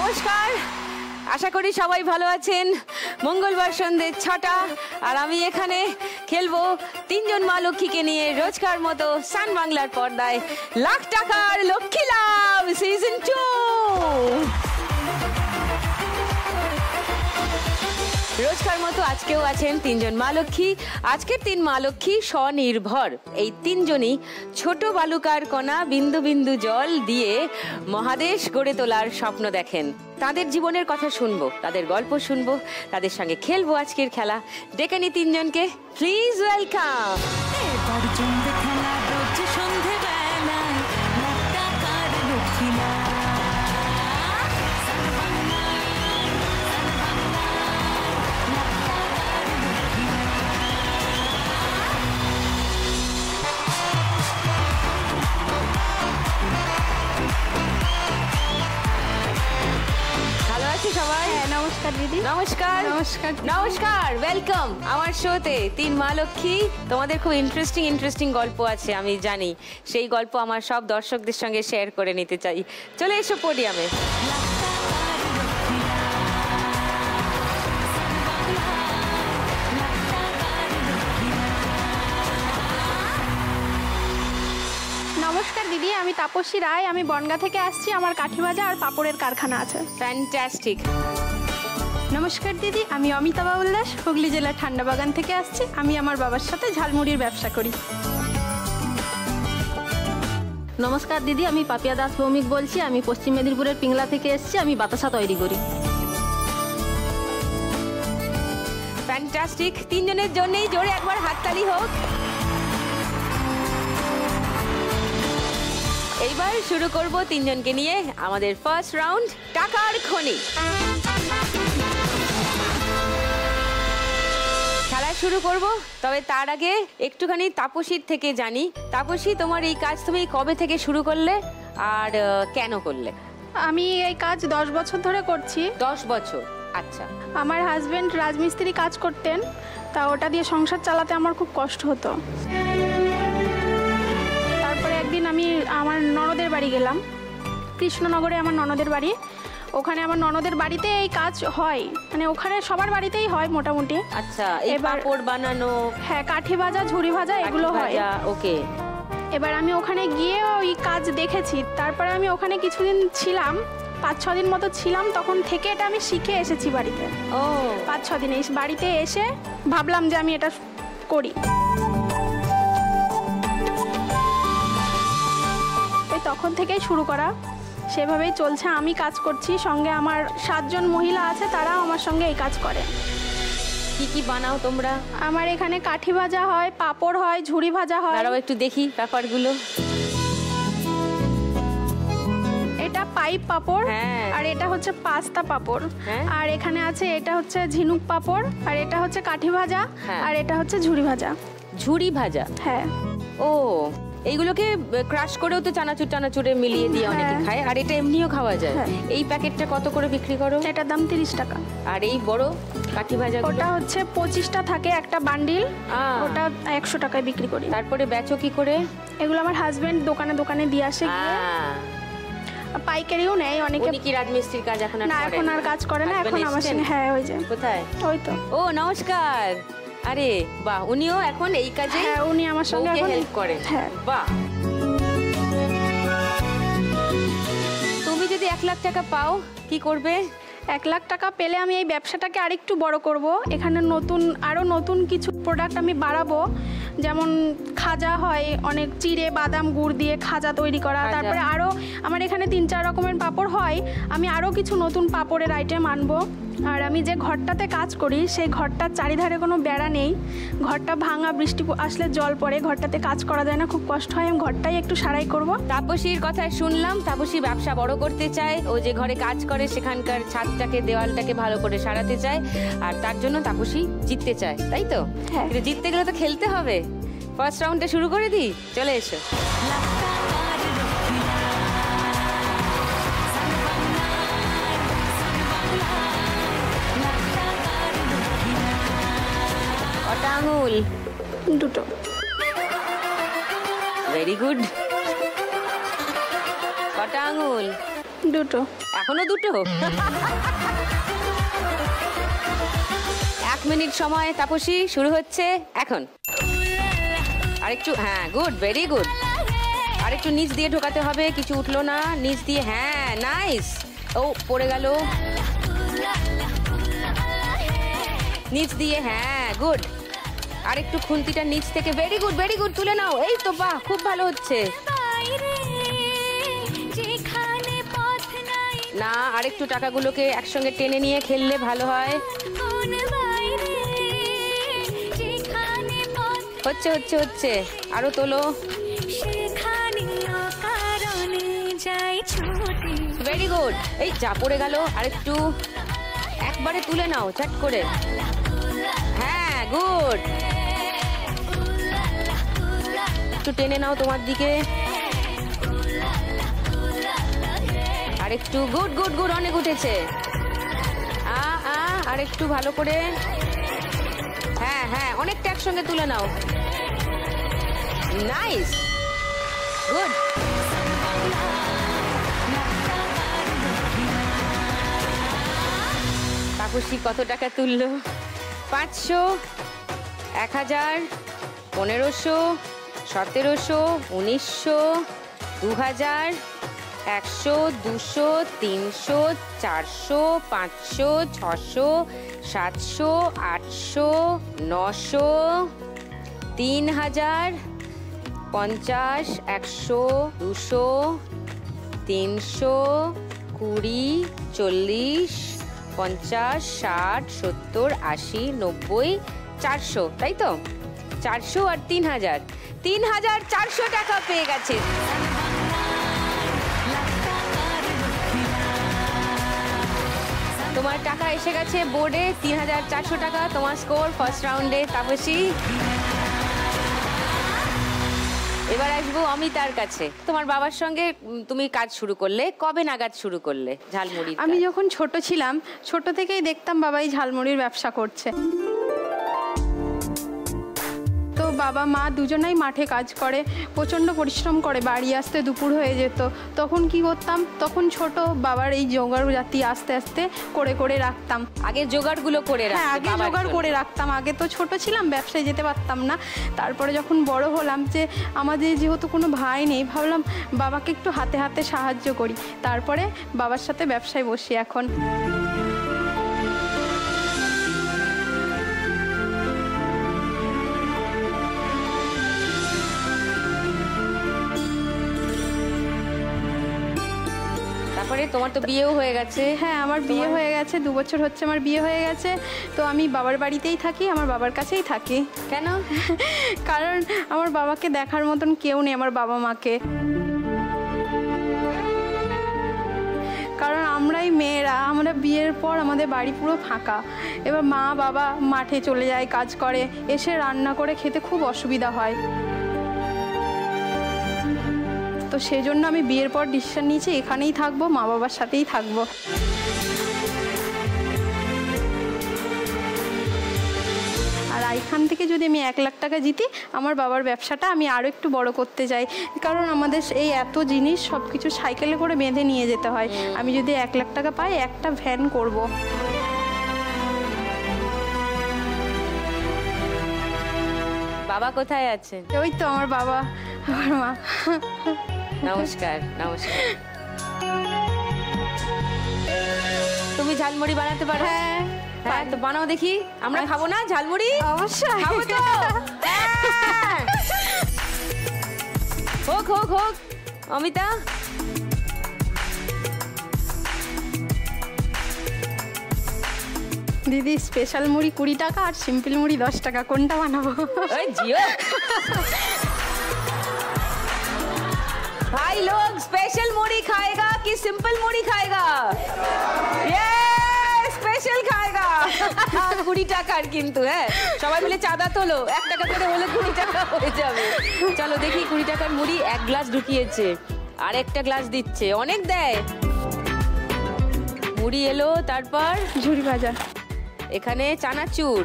নমস্কার, আশা করি সবাই ভালো আছেন। মঙ্গলবার সন্ধ্যে 6টা আর আমি এখানে খেলবো তিনজন মা লক্ষ্মীকে নিয়ে রোজকার মতো সান বাংলার পর্দায় লাখ টাকার লক্ষ্মী লাভ সিজন 2। রোজকার মতো আজকেও আছেন তিনজন মা লক্ষ্মী। আজকের তিন মা লক্ষ্মী স্বনির্ভর। এই তিনজনই ছোট বালুকার কণা বিন্দু বিন্দু জল দিয়ে মহাদেশ গড়ে তোলার স্বপ্ন দেখেন। তাদের জীবনের কথা শুনবো, তাদের গল্প শুনবো, তাদের সঙ্গে খেলবো আজকের খেলা। ডেকে নি তিনজনকে, প্লিজ ওয়েলকাম। সবাই নমস্কার দিদি। নমস্কার নমস্কার নমস্কার, ওয়েলকাম আমার শোতে তিন মা লক্ষ্মী। তোমাদের খুব ইন্টারেস্টিং গল্প আছে আমি জানি, সেই গল্প আমার সব দর্শকদের সঙ্গে শেয়ার করে নিতে চাই। চলে এসো পোডিয়ামে। নমস্কার দিদি, আমি তাপসী রায়, আমি বনগা থেকে আসছি। আমার কাঠি ভাজা আর পাপড়ের কারখানা আছে। ফ্যান্টাস্টিক। নমস্কার দিদি, আমি অমিতা বাউল দাস, হুগলি জেলার ঠান্ডা বাগান থেকে আসছি। আমি আমার বাবার সাথে ঝালমুড়ির ব্যবসা করি। নমস্কার দিদি, আমি পাপিয়া দাস ভৌমিক বলছি। আমি পশ্চিম মেদিনীপুরের পিংলা থেকে এসেছি। আমি বাতাসা তৈরি করি। ফ্যান্টাস্টিক। তিনজনের জন্যই জোরে একবার হাততালি হোক। এইবার শুরু করব তিনজনকে নিয়ে আমাদের ফার্স্ট রাউন্ড, টাকার খনি। খেলা শুরু করব, তবে তার আগে একটুখানি তাপসীর থেকে জানি। তাপসী, তোমার এই কাজ তুমি কবে থেকে শুরু করলে আর কেন করলে? আমি এই কাজ 10 বছর ধরে করছি। 10 বছর, আচ্ছা। আমার হাজবেন্ড রাজমিস্ত্রি কাজ করতেন, তা ওটা দিয়ে সংসার চালাতে আমার খুব কষ্ট হতো। একদিন আমি আমার ননদের বাড়ি গেলাম, কৃষ্ণনগরে আমার ননদের বাড়ি। ওখানে আমার ননদের বাড়িতে এই কাজ হয়, মানে ওখানে সবার বাড়িতেই হয় মোটামুটি। আচ্ছা, এই পাপড় বানানো, হ্যাঁ, কাঠি ভাজা, ঝুড়ি ভাজা, এগুলো হয়। ওকে। এবার আমি ওখানে গিয়ে ওই কাজ দেখেছি। তারপরে আমি ওখানে কিছুদিন ছিলাম, 5-6 দিন মতো ছিলাম। তখন থেকে এটা আমি শিখে এসেছি বাড়িতে। ও, 5-6 দিন বাড়িতে এসে ভাবলাম যে আমি এটা করি। তখন থেকেই শুরু করা, সেভাবেই চলছে। আমি কাজ করছি, সঙ্গে আমার 7 জন মহিলা আছে, তারাও আমার সঙ্গে এই কাজ করে। কি কি বানাও তোমরা? আমার এখানে কাঠি ভাজা হয়, পাপড় হয়, ঝুড়ি ভাজা হয়। দাঁড়াও একটু দেখি ব্যাপারগুলো। এটা পাইপ পাপড়, আর এটা হচ্ছে পাস্তা পাপড়, আর এখানে আছে এটা হচ্ছে ঝিনুক পাপড়, আর এটা হচ্ছে কাঠি ভাজা, আর এটা হচ্ছে ঝুড়ি ভাজা। ঝুড়ি ভাজা, হ্যাঁ। ও, এইগুলোকে ক্রাশ করেও তো চানাচুরে মিলিয়ে দিয়ে অনেকে খায়, আর এটা এমনিও খাওয়া যায়। এই প্যাকেটটা কত করে বিক্রি করো? এটার দাম 30 টাকা। আর এই বড় কাঠি ভাজা, ওটা হচ্ছে 25টা থাকে একটা বান্ডিল, ওটা 100 টাকায় বিক্রি করি। তারপরে বেচো কি করে? এগুলো আমার হাজবেন্ড দোকানে দিয়ে আসে, পাইকারিও নেয় অনেকে। উনি কি রাজমিস্ত্রির কাজ এখন না, এখন আর কাজ করে না, এখন আমার সঙ্গে। হ্যাঁ, ওই যে। কোথায়? ওই তো। ও, নমস্কার। আরে বাহ, উনিও এখন এই কাজে? হ্যাঁ, উনি আমার সঙ্গে হেল্প করেন। হ্যাঁ, বাহ। তুমি যদি 1 লাখ টাকা পাও কি করবে? 1 লাখ টাকা পেলে আমি এই ব্যবসাটাকে আরেকটু বড় করব। এখানে আরো নতুন কিছু প্রোডাক্ট আমি বাড়াবো। যেমন খাজা হয়, অনেক চিড়ে বাদাম গুড় দিয়ে খাজা তৈরি করা। তারপরে আরো আমার এখানে 3-4 রকমের পাপড় হয়। আমি আরো কিছু নতুন পাপড়ের আইটেম আনবো। আর আমি যে ঘরটাতে কাজ করি, সেই ঘরটার চারিধারে কোনো বেড়া নেই। ঘরটা ভাঙা, বৃষ্টি আসলে জল পড়ে, ঘরটাতে কাজ করা যায় না, খুব কষ্ট হয়। আমি ঘরটাই একটু সারাই করব। তাপসীর কথায় শুনলাম, তাপসী ব্যবসা বড় করতে চায়। ও যে ঘরে কাজ করে সেখানকার ছাদটাকে, দেওয়ালটাকে ভালো করে সারাতে চায়, আর তার জন্য তাপসী জিততে চায়, তাই তো? হ্যাঁ। কিন্তু জিততে গেলে তো খেলতে হবে। ফার্স্ট রাউন্ডটা শুরু করে দিই, চলে এসো। কটা আঙুল? 2টো। Very good. কটা আঙুল? দুটো। এখনো দুটো? 1 মিনিট সময় তাপসী, শুরু হচ্ছে এখন। আরেকটু, হ্যাঁ গুড, ভেরি গুড। আরেকটু নিচ দিয়ে ঢোকাতে হবে, কিছু উঠলো না নিচ দিয়ে, হ্যাঁ নাইস। ও পড়ে গেল নিচ দিয়ে, হ্যাঁ গুড। আরেকটু খুন্তিটা নিচ থেকে, ভেরি গুড ভেরি গুড, তুলে নাও। এই তো বাহ, খুব ভালো হচ্ছে। না, আরেকটু টাকাগুলোকে একসঙ্গে টেনে নিয়ে খেললে ভালো হয়। হচ্ছে হচ্ছে হচ্ছে, আরো তোলো। Very good. এই যা পড়ে গেল, আরেকটু একবারে তুলে নাও চট করে, হ্যাঁ গুড। একটু টেনে নাও তোমার দিকে, আরেকটু, গুড গুড গুড, অনেক উঠেছে। আরেকটু ভালো করে, হ্যাঁ হ্যাঁ, অনেকটা একসঙ্গে তুলে নাও, নাইস গুড। তাপসী কত টাকা তুললো? 500, 1000, 1500, 1700, 1900, 2000, 100, 200, 300, 400, 500, 600, 700, 800, 900, 3000, 50, 100, 200, 300, 20, 40, 50, 60, 70, 80, 90, 400, তাই তো? 400 আর 3000, 3400 টাকা পেয়ে গেছে। তোমার টাকা এসে গেছে বোর্ডে, 3400 টাকা তোমার স্কোর ফার্স্ট রাউন্ডে। তাপসী, এবার আসবো অমিতার কাছে। তোমার বাবার সঙ্গে তুমি কাজ শুরু করলে কবে নাগাদ শুরু করলে ঝালমুড়ি? আমি যখন ছোট ছিলাম, ছোট থেকেই দেখতাম বাবাই ঝালমুড়ির ব্যবসা করছে। তো বাবা মা দুজনেই মাঠে কাজ করে, প্রচণ্ড পরিশ্রম করে, বাড়ি আসতে দুপুর হয়ে যেত। তখন কি করতাম, তখন ছোট বাবার এই জোগাড় জাতি আস্তে আস্তে করে করে রাখতাম। আগে জোগাড়গুলো করে, হ্যাঁ আগে জোগাড় করে রাখতাম। আগে তো ছোট ছিলাম, ব্যবসায় যেতে পারতাম না। তারপরে যখন বড় হলাম, যে আমাদের যেহেতু কোনো ভাই নেই, ভাবলাম বাবাকে একটু হাতে হাতে সাহায্য করি। তারপরে বাবার সাথে ব্যবসায় বসি এখন। তারপরে তোমার তো বিয়েও হয়ে গেছে? হ্যাঁ আমার বিয়ে হয়ে গেছে, 2 বছর হচ্ছে আমার বিয়ে হয়ে গেছে। তো আমি বাবার বাড়িতেই থাকি, আমার বাবার কাছেই থাকি। কেন? কারণ আমার বাবাকে দেখার মতন কেউ নেই, আমার বাবা মাকে। কারণ আমরাই মেয়েরা, আমরা বিয়ের পর আমাদের বাড়ি পুরো ফাঁকা। এবার মা বাবা মাঠে চলে যায়, কাজ করে, এসে রান্না করে খেতে খুব অসুবিধা হয়। তো সেই জন্য আমি বিয়ের পর ডিসিশন নিয়েছি এখানেই থাকবো, মা বাবার সাথেই থাকবো। আর এখান থেকে যদি আমি 1 লাখ টাকা জিতি, আমার বাবার ব্যবসাটা আমি আরও একটু বড় করতে চাই। কারণ আমাদের এই এত জিনিস সব কিছু সাইকেলে করে বেঁধে নিয়ে যেতে হয়। আমি যদি 1 লাখ টাকা পাই, একটা ভ্যান করব। বাবা কোথায় আছে? ওই তো আমার বাবা, আমার মা। নমস্কার। নমস্কার। তুমি ঝালমুড়ি বানাতে পারো? হ্যাঁ হ্যাঁ, তো বানাও দেখি, আমরা খাবো না ঝালমুড়ি? অবশ্যই খাবো তো। হ্যাঁ। হোক হোক হোক। অমিতা, দিদি স্পেশাল মুড়ি 20 টাকা আর সিম্পল মুড়ি 10 টাকা, কোনটা বানাবো? ওই জিও। भाई लोग स्पेशल मुड़ी खाएगा कि सिंपल मुड़ी खाएगा? ये स्पेशल खाएगा। 20 টাকার কিন্তু, হ্যাঁ সবাই মিলে চাঁদা তোলো, 1 টাকা করে হলে 20 টাকা হয়ে যাবে। চলো দেখি 20 টাকার মুড়ি 1 গ্লাস ঢুকিয়েছে, আর একটা গ্লাস দিচ্ছে, অনেক দেয়। মুড়ি এলো, তারপর ঝুরি ভাজা, এখানে চানাচুর,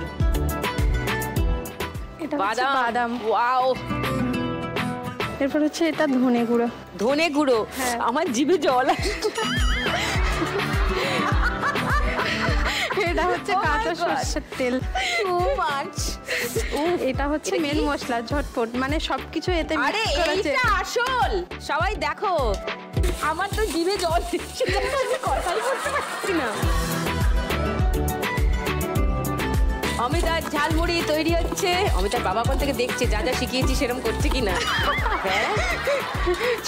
এটা বাদাম, বাদাম, ওয়াও, এরপর হচ্ছে এটা ধনে গুঁড়ো। ধনে গুঁড়ো, আমার জিভে জল আসছে। এটা হচ্ছে কাঁচা সরষের তেল। এটা হচ্ছে মেন মশলা, ঝটপট, মানে সবকিছু এতে আরে মিক্স করা আছে। এইটা আসল, সবাই দেখো আমার তো জিভে জল দিচ্ছে, আমি কথাই বলতে পারছি না। অমিতার ঝালমুড়ি তৈরি হচ্ছে। অমিতার বাবা কোন থেকে দেখছে, যা যা শিখিয়েছি সেরকম করছে কিনা। হ্যাঁ,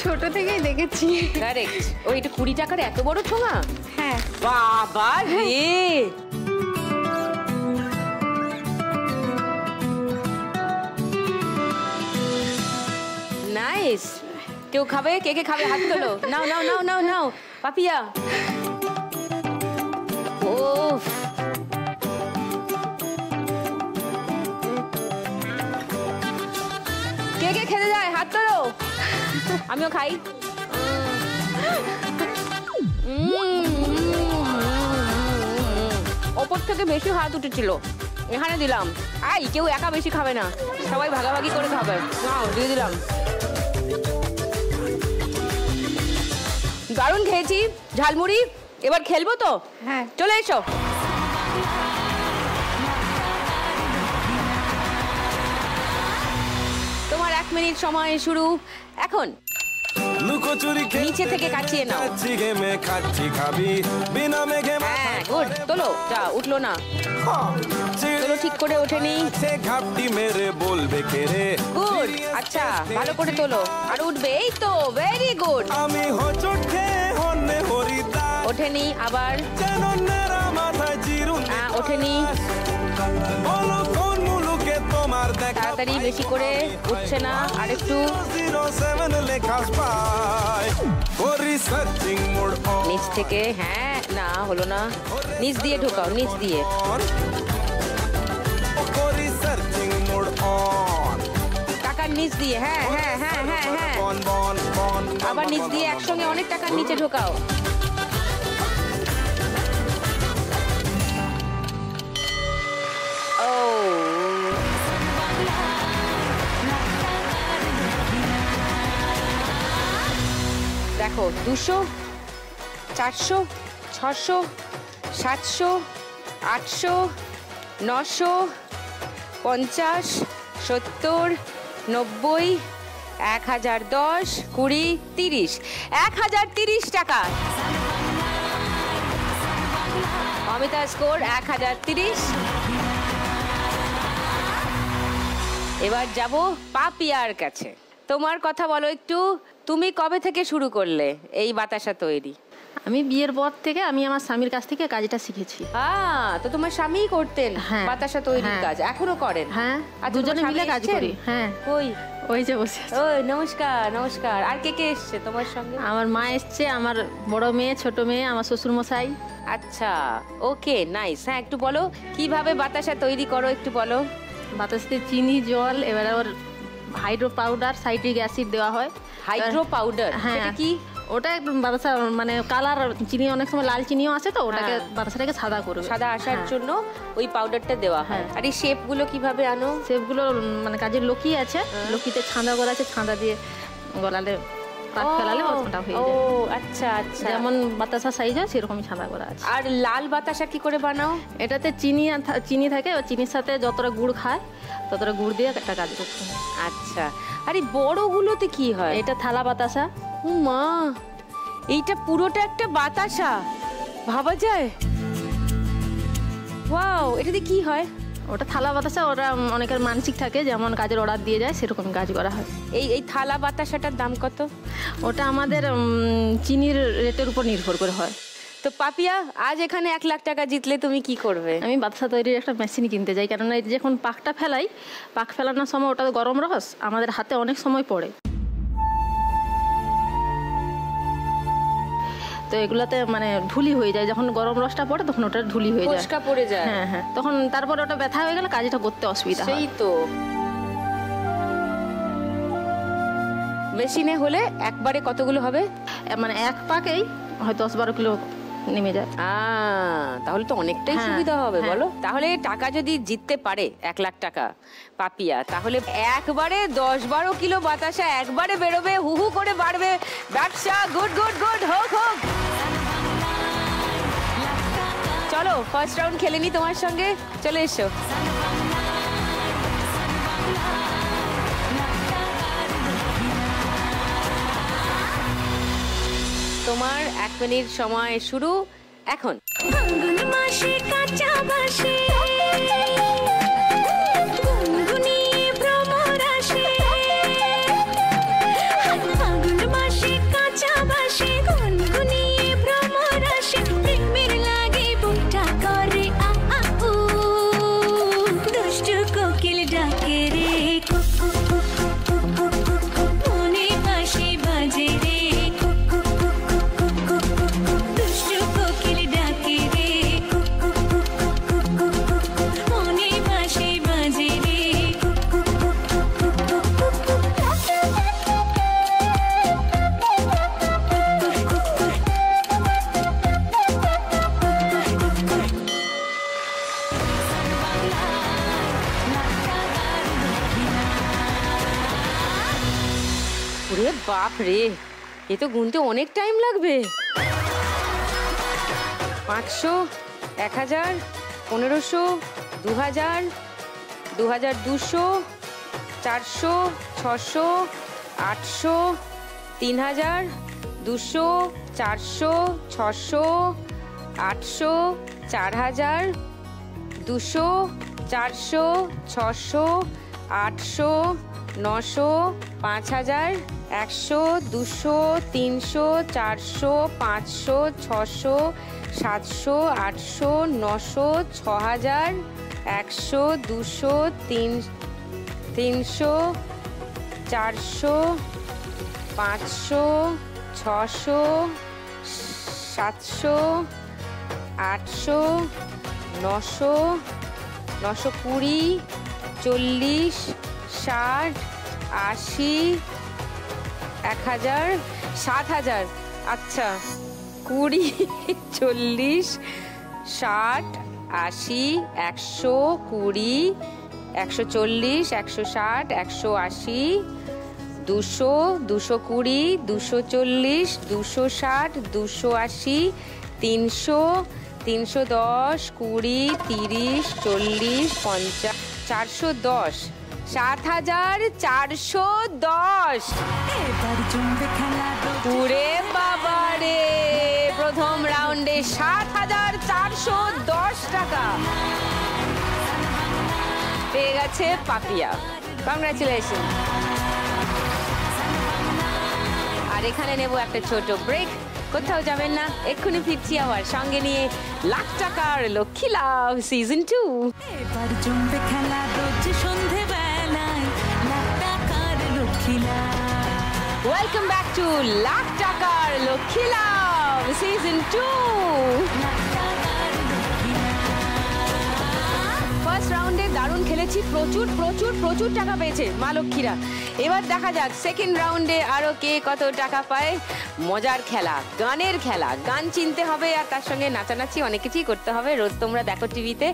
ছোট থেকেই দেখেছি। কারেক্ট। ও এটা 20 টাকার এত বড় ঠোঙা? হ্যাঁ। বাবা রে, নাইস। কেউ খাবে? কে কে খাবে হাত তোলো। নাও নাও নাও নাও নাও পাপিয়া। ওফ, কে কে খেতে যায় হাত তোলো, আমিও খাই। ওপর থেকে বেশি হাত উঠেছিল, এখানে দিলাম। আই, কেউ একা বেশি খাবে না, সবাই ভাগাভাগি করে খাবে। নাও, দিয়ে দিলাম। দারুণ খেয়েছি ঝালমুড়ি। এবার খেলবো তো? হ্যাঁ, চলে এসো। তোমার 1 মিনিট সময় শুরু এখন। নিচে থেকে কাটিয়ে নাও। হ্যাঁ, গুড। তোলো, যা উঠলো না। তোলো, ঠিক করে ওঠেনি। গুড, আচ্ছা, ভালো করে তোলো, আর উঠবে। এই তো, ভেরি গুড। ওঠেনি, আবার ওঠেনি। তাড়াতাড়ি, বেশি করে উঠছে না, আর একটু নিচ থেকে। হ্যাঁ, না হলো না, নিচ দিয়ে ঢোকাও, নিচ দিয়ে। টাকার নিচ দিয়ে। হ্যাঁ হ্যাঁ হ্যাঁ হ্যাঁ হ্যাঁ, আবার নিচ দিয়ে, একসঙ্গে অনেক টাকার নিচে ঢোকাও। ও, দেখো, 200, 400, 600, 700, 800, 900, 50, 70, 90, 1010, 20, 30, 1030 টাকা। অমিতা স্কোর 1030। এবার যাব পাপিয়ার কাছে। তোমার কথা বলো একটু, তুমি কবে থেকে শুরু করলে এই বাতাসা তৈরি? আমি বিয়ের পর থেকে আমি আমার স্বামীর কাছ থেকে কাজটা শিখেছি। তো তোমার স্বামী করতেন বাতাসা তৈরির কাজ, এখনো করেন? হ্যাঁ, দুজনে মিলে কাজ করি। হ্যাঁ, ওই যে বসে আছে। ওই, নমস্কার নমস্কার। আর কে কে এসছে তোমার সঙ্গে? আমার মা এসছে, আমার বড় মেয়ে, ছোট মেয়ে, আমার শ্বশুর মশাই। আচ্ছা, ওকে, নাইস। হ্যাঁ, একটু বলো কিভাবে বাতাসা তৈরি করো, একটু বলো। বাতাসাতে চিনি, জল, এবার ওর হাইড্রো পাউডার, সাইট্রিক অ্যাসিড দেওয়া হয়। Hydro powder? হ্যাঁ, সেটা কি? ওটা একটু বাতাসা মানে কালার, চিনি অনেক সময় লাল চিনিও আসে, তো ওটাকে বাতাসাটাকে সাদা করবে, সাদা আসার জন্য ওই পাউডারটা দেওয়া হয়। আর এই শেপগুলো কিভাবে আনো? শেপগুলো মানে কাজের লকি আছে, লকিতে ছাঁদা করা আছে, ছাঁদা দিয়ে গলালে পাক ফেলালে ওটা হয়ে যায়। ও আচ্ছা আচ্ছা, যেমন বাতাসা সাইজ হয় সেরকমই ছাঁদা করা আছে। আর লাল বাতাসা কি করে বানাও? এটাতে চিনি থাকে, ও চিনির সাথে যতটা গুড় খায় ততটা গুড় দিয়ে একটা কাজ করতে হয়। আচ্ছা, আর এই বড়গুলোতে কি হয়? এটা থালা বাতাসা। ও মা, এইটা পুরোটা একটা বাতাসা, ভাবা যায়? ওয়াও, এটাতে কি হয়? ওটা থালা বাতাসা। ওরা অনেকের মানসিক থাকে, যেমন কাজের অর্ডার দিয়ে যায় সেরকম কাজ করা হয়। এই থালা বাতাসাটার দাম কত? ওটা আমাদের চিনির রেটের উপর নির্ভর করে হয়। তো পাপিয়া, আজ এখানে 1 লাখ টাকা জিতলে তুমি কি করবে? আমি বাতাসা তৈরির একটা মেশিন কিনতে যাই, কেননা এই যখন পাকটা ফেলাই, পাক ফেলানোর সময় ওটা গরম রস আমাদের হাতে অনেক সময় পড়ে, তো এগুলাতে মানে ঢুলি হয়ে যায়। যখন গরম রসটা পড়ে তখন ওটা ঢুলি হয়ে যায়, ফোসকা পড়ে যায়। হ্যাঁ হ্যাঁ, তখন তারপর ওটা ব্যথা হয়ে গেলে কাজটা করতে অসুবিধা হয়। সেই তো, মেশিনে হলে একবারে কতগুলো হবে? মানে এক পাকেই হয় 10-12 কিলো নেমে যায়। তাহলে তো অনেকটাই সুবিধা হবে বলো। তাহলে টাকা যদি জিততে পারে 1 লাখ টাকা পাপিয়া, তাহলে একবারে 10-12 কিলো বাতাসা একবারে বেরোবে, হু হু করে বাড়বে ব্যবসা। গুড গুড গুড, হোক হোক। চলো ফার্স্ট রাউন্ড খেলে নি তোমার সঙ্গে, চলে এসো। তোমার 1 মিনিট সময় শুরু এখন। ফাল্গুন মাসে কাঁচা বাসে গুনগুনিয়ে ভ্রমর আসে, ফাল্গুন মাসে কাঁচা বাসে গুনগুনিয়ে ভ্রমর আসে, প্রেমের লাগে বুকটা করে আ আ উ, দুষ্টু কোকিল ডাকে রে কুকু কুকু কুকু কুকু, মনে বাঁশি বাজে রে কুকু কুকু কুকু কুকু, দুষ্টু কোকিল ডাকে রে কুকু কুকু কুকু কুকু, মনে বাঁশি বাজে রে কুকু কুকু কুকু কুকু। ওরে বাপ রে, এ তো গুনতে অনেক টাইম লাগবে। 500, 1000, 1500, 2000, 2200, 400, 600, 800, 3000, 200, 400, 600, 800, 4000, 200, 400, 600, 800, 900, 5000, 100, 200, 300, 400, 500, 600, 700, 800, 900, 6000, 100, 200, 300, 400, 500, 600, 700, 800, 900, 920, 40, 60, 80, 1000, 7000। আচ্ছা 20, 40, 60, 80, 120, 140, 160, 180, 200, 220, 240, 260, 280, 300, 310, 20, 30, 40, 50, 410, 7410। ওরে বাবা রে, প্রথম রাউন্ডে 7410 টাকা পেয়ে গেছে পাপিয়া। কংগ্রাচুলেশন। আর এখানে নেব একটা ছোট ব্রেক, কোথাও যাবেন না, এক্ষুনি ফিরছি আবার সঙ্গে নিয়ে লাখ টাকার লক্ষ্মী লাভ সিজন 2। এবার জমবে খেলা রোজ সন্ধে বেলায়, লাখ টাকার লক্ষ্মী লাভ। ওয়েলকাম ব্যাক টু লাখ টাকার লক্ষ্মী লাভ সিজন 2। ফার্স্ট রাউন্ডে দারুণ খেলেছি, প্রচুর প্রচুর প্রচুর টাকা পেয়েছে মা লক্ষ্মীরা। এবার দেখা যাক সেকেন্ড রাউন্ডে আরো কে কত টাকা পায়। মজার খেলা, গানের খেলা, গান চিনতে হবে আর তার সঙ্গে নাচানাচি অনেক কিছুই করতে হবে। রোজ তোমরা দেখো টিভিতে,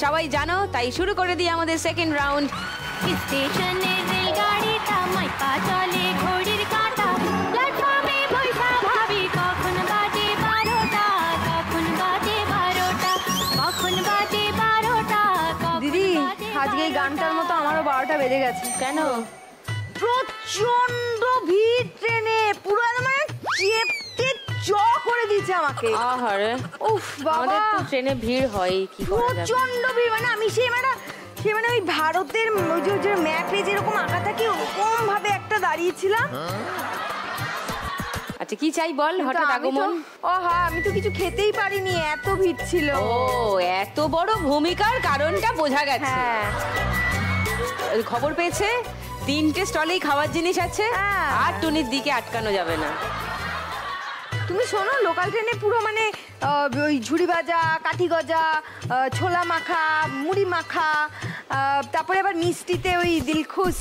সবাই জানো, তাই শুরু করে দিই আমাদের সেকেন্ড রাউন্ড। স্টেশনে রেলগাড়িটা মাইপা চলে ঘড়ির কাঁটা, প্ল্যাটফর্মে বৈঠা ভাবি কখন বাজে 12টা, কখন বাজে 12টা, কখন বাজে 12টা। দিদি আজকে এই গানটার মতো আমারও 12টা বেজে গেছে। কেন? প্রচন্ড ভিড় ট্রেনে, পুরো মানে চেপে চ করে দিচ্ছে আমাকে। আহারে, উফ বাবা, আমাদের তো ট্রেনে ভিড় হয়, কি করা যাবে। প্রচন্ড ভিড়, মানে আমি সেই মানে ওই ভারতের ওই যে ম্যাপে যেরকম আঁকা থাকে ওরকম ভাবে একটা দাঁড়িয়েছিলাম। আচ্ছা কি চাই বল, হঠাৎ আগমন। ও হ্যাঁ, আমি তো কিছু খেতেই পারিনি, এত ভিড় ছিল। ও, এত বড় ভূমিকার কারণটা বোঝা গেছে। হ্যাঁ, খবর পেয়েছে 3টে স্টলেই খাওয়ার জিনিস আছে, হ্যাঁ। আর টুনির দিকে আটকানো যাবে না। তুমি শোনো, লোকাল ট্রেনে পুরো মানে ওই ঝুড়ি ভাজা, কাঠি গজা, ছোলা মাখা, মুড়ি মাখা, তারপরে আবার মিষ্টিতে ওই দিলখুশ,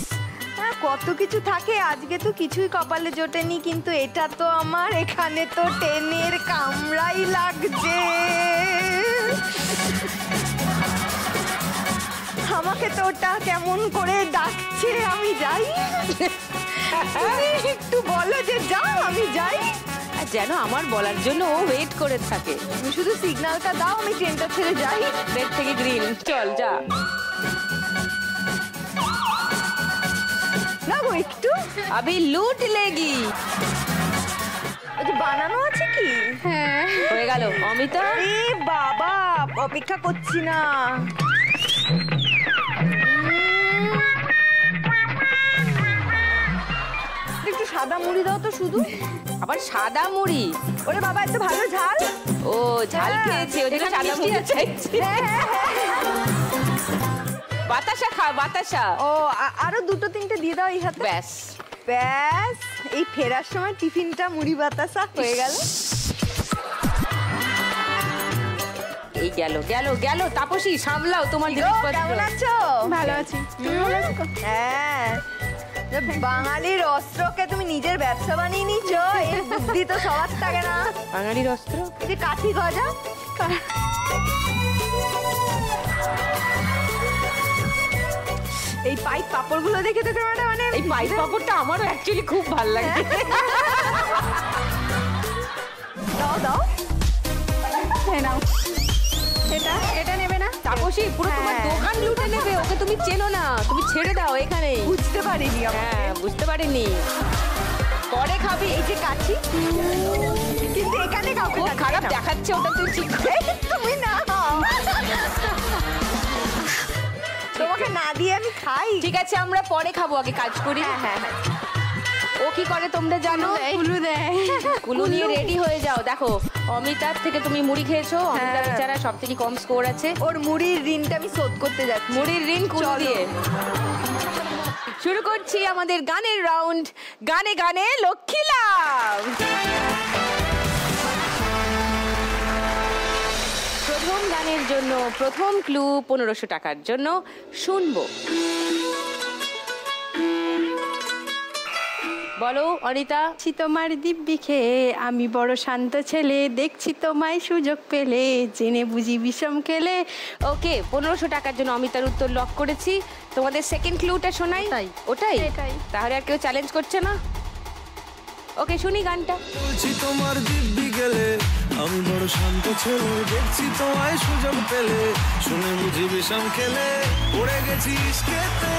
কত কিছু থাকে, আজকে তো কিছুই কপালে জোটেনি, কিন্তু এটা তো আমার এখানে তো টেনের কামড়াই লাগছে। আমাকে তো ওটা কেমন করে ডাকছে, আমি যাই। তুমি একটু বলো যে যাও, আমি যাই। আর যেন আমার বলার জন্য ও ওয়েট করে থাকে। তুমি শুধু সিগন্যালটা দাও, আমি ট্রেনটা ছেড়ে যাই। রেড থেকে গ্রিন, চল যা। না গো একটু, আবি লুট লেগি। ওই যে বানানো আছে কি? হ্যাঁ হয়ে গেল অমিতা। এ বাবা, অপেক্ষা করছি না। একটু সাদা মুড়ি দাও তো শুধু। আবার সাদা মুড়ি? ওরে বাবা, এত ভালো ঝাল। ও ঝাল হ্যাঁ, খেয়েছে, ওই জন্য এখানে সাদা মিষ্টি মুড়ি আছে। চাইছে। হ্যাঁ, হ্যাঁ, হ্যাঁ। বাতাসা খা, বাতাসা। ও আরো দুটো তিনটে দিয়ে দাও এই হাতে। ব্যাস ব্যাস, এই ফেরার সময় টিফিনটা মুড়ি বাতাসা হয়ে গেল। এই গেল গেল গেল। তাপসী সামলাও তোমার গো, জিনিসপত্র। কেমন আছো? ভালো আছি, তুমি ভালো আছো? হ্যাঁ, যে বাঙালির অস্ত্রকে তুমি নিজের ব্যবসা বানিয়ে নিচ্ছ, এই বুদ্ধি তো সবার থাকে না। বাঙালির অস্ত্র। এই যে কাঠি গজা, এই পাইপ পাপড়গুলো দেখে তো কেমন একটা মানে এই পাইপ পাপড়টা আমারও অ্যাকচুয়ালি খুব ভালো লাগে। দাও দাও। হ্যাঁ নাও, এটা নেবে না? তাপসী পুরো তোমার হ্যাঁ। দোকান লুটে নেবে, ওকে তুমি চেনো না, তুমি ছেড়ে দাও এখানেই। বুঝতে পারিনি আমার। হ্যাঁ বুঝতে পারিনি, পরে খাবি। এই যে কাঠি, কিন্তু এখানে কাউকে খুব দেখাবে খারাপ না। দেখাচ্ছে ওটা, তুই ঠিক এই, তুমি না, তোমাকে না দিয়ে আমি খাই। ঠিক আছে, আমরা পরে খাবো, আগে কাজ করি। হ্যাঁ হ্যাঁ হ্যাঁ। ও কি করে তোমরা জানো? কুলু দেয়। কুলু নিয়ে রেডি হয়ে যাও। দেখো অমিতার থেকে তুমি মুড়ি খেয়েছো, অমিতা হ্যাঁ। বেচারা সব থেকে কম স্কোর আছে। ওর মুড়ির ঋণটা আমি শোধ করতে যাচ্ছি। মুড়ির ঋণ কুলু চলো। দিয়ে। শুরু করছি আমাদের গানের রাউন্ড, গানে গানে লক্ষ্মী লাভ। প্রথম গানের জন্য প্রথম ক্লু 1500 টাকার জন্য শুনবো। বলো অনিতা। দেখছি তোমার দিব্যি খেয়ে আমি বড় শান্ত ছেলে, দেখছি তোমায় সুযোগ পেলে জেনে বুঝি বিষম খেলে। ওকে, 1500 টাকার জন্য অমিতার উত্তর লক করেছি। তোমাদের সেকেন্ড ক্লুটা শোনাই। ওটাই। ওটাই এটাই। তাহলে আর কেউ চ্যালেঞ্জ করছে না? ওকে, শুনি গানটা। বলছি তোমার দিব্যি গেলে আমি বড় শান্ত ছেলে, দেখছি তোমায় সুযোগ পেলে শুনে বুঝি বিষম খেলে। পড়ে গেছি ইস্কেতে,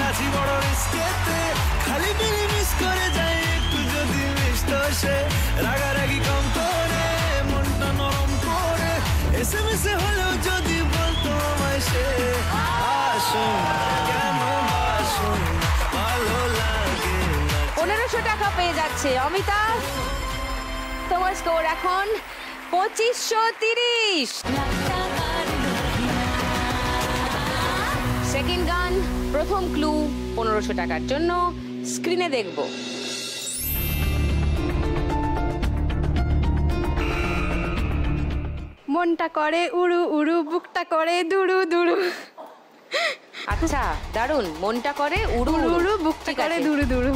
আছি বড় রিস্কেতে, খালি বিলি মিস করে যাই একটু যদি মিষ্ট সে। রাগারাগি কম করে মনটা নরম করে, এসএমএসে হলেও যদি বলতো আমায় সে। আসুন কেন বাসুন, ভালো লাগে না। 1500 টাকা পেয়ে যাচ্ছে অমিতা। তোমার স্কোর এখন 2530। সেকেন্ড গান, প্রথম ক্লু 1500 টাকার জন্য স্ক্রিনে দেখব। মনটা করে উড়ু উড়ু, বুকটা করে দুরু দুরু। আচ্ছা, দারুণ। মনটা করে উড়ু উড়ু উড়ু, উড়ু, বুকটা ঠিক করে আছে। দুরু দুরু।